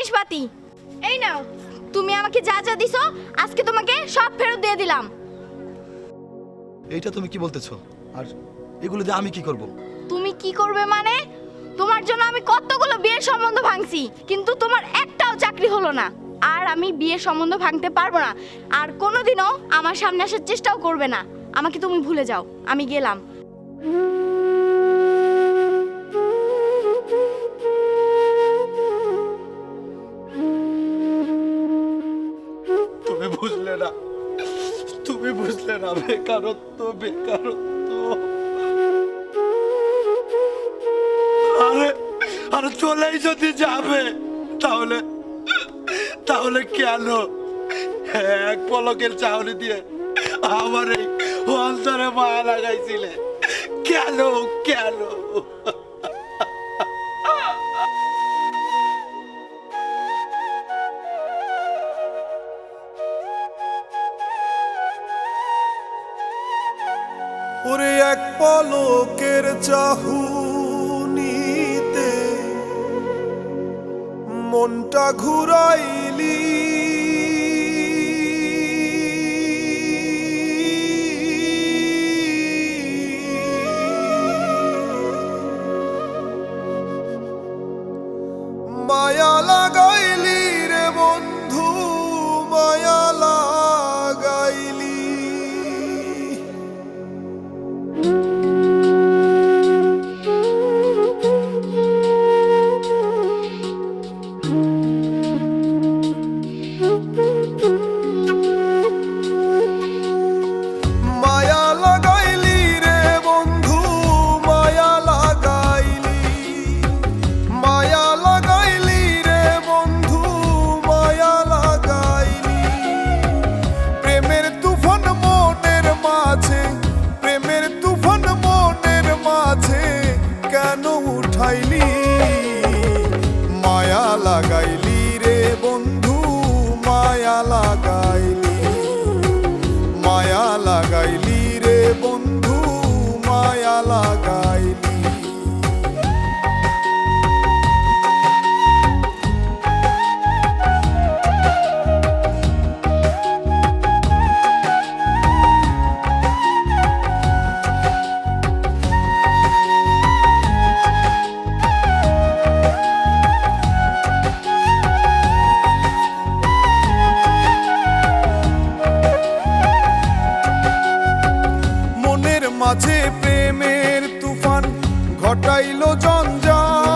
জিনিসপাতি। এই নাও, তুমি আমাকে যা যা দিছো আজকে তোমাকে সব ফেরত দিয়ে দিলাম। এইটা তুমি কি বলতেছো? আর এগুলো দিয়ে আমি কি করব? তুমি কি করবে মানে? তোমার জন্য আমি কতগুলো বিয়ের সম্বন্ধ ভাঙছি, কিন্তু তোমার একটাও চাকরি হলো না। আর আমি বিয়ের সম্বন্ধ ভাঙতে পারবো না, আর কোনোদিনও আমার সামনে আসার চেষ্টাও করবে না। আমাকে তুমি ভুলে যাও, আমি গেলাম। তুমি বুঝলে না, তুমি বুঝলে না, বেকারত্ব বেকারত্ব। আরে আরে চলেই যদি যাবে তাহলে তাহলে কেন এক পলকের চাউনি দিয়ে আমার এই অন্তরে মায়া লাগাইছিলে? কেন কেন? ওরে এক পলকের চাহুনিতে মনটা ঘুরাইলি, মায়া লাগাইলি রে বন্ধু, মায়া লাগাইলি। মায়া লাগাইলি রে বন্ধু, মায়া লাগাইলি, মায়া লাগাইলি রে বন্ধু, মায়া লাগাইলি। প্রেমের তুফান মনের মাঝে, প্রেমের তুফান মনের মাঝে কেন উঠাইলি? মায়া লাগাইলি রে বন্ধু, মায়া লাগাইলি, মায়া লাগাইলি রে বন্ধু, মায়া লাগাইলি। মনের মাঝে প্রেমের তুফান ঘটাইলো জঞ্জাল।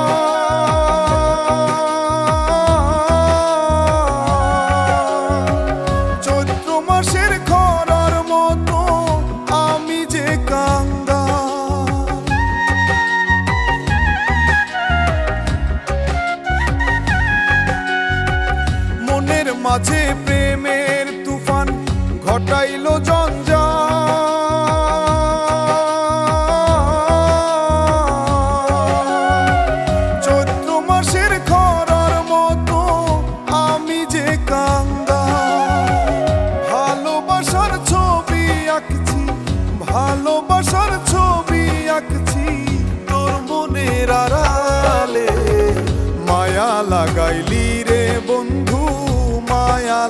চৈত্র মাসের খরার মতো আমি যে কাঙ্গাল। মনের মাঝে প্রেমের তুফান ঘটাইলো জঞ্জাল। চৈত্র মাসের খরার মতো আমি যে কাঙ্গাল। ভালোবাসার ছবি আঁকছি, ভালোবাসার ছবি আঁকছি তোর মনের আড়ালে। মায়া লাগাইলি রে বন্ধু, মায়া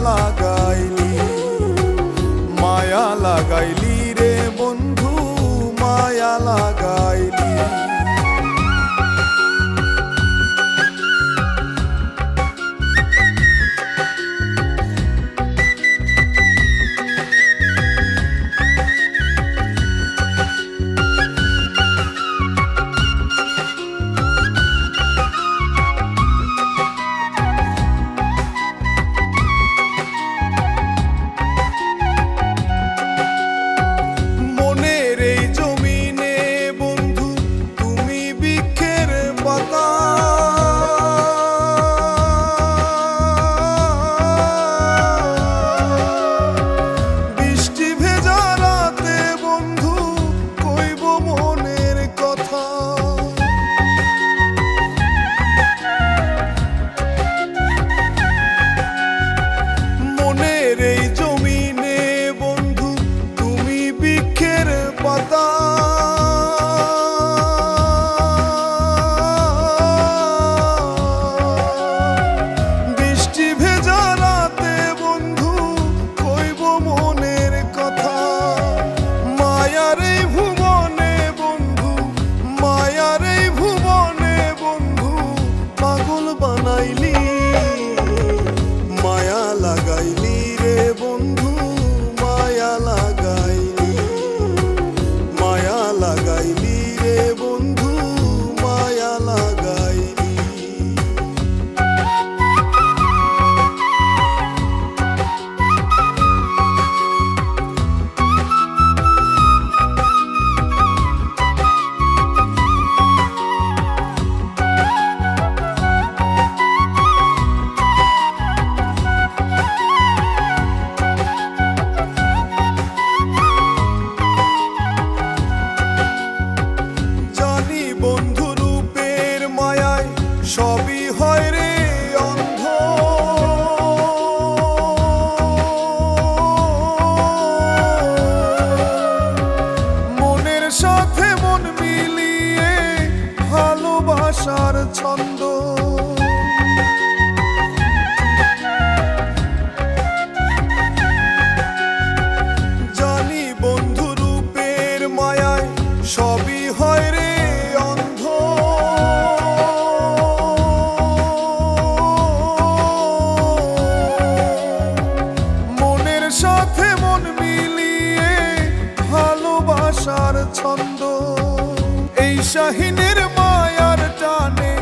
শাহিনের মায়ার টানে,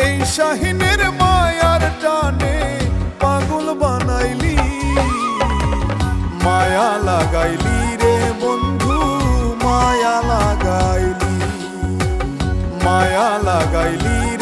এই শাহিনের মায়ার টানে পাগল বানাইলি, মায়া লাগাইলি রে বন্ধু, মায়া লাগাইলি, মায়া লাগাইলি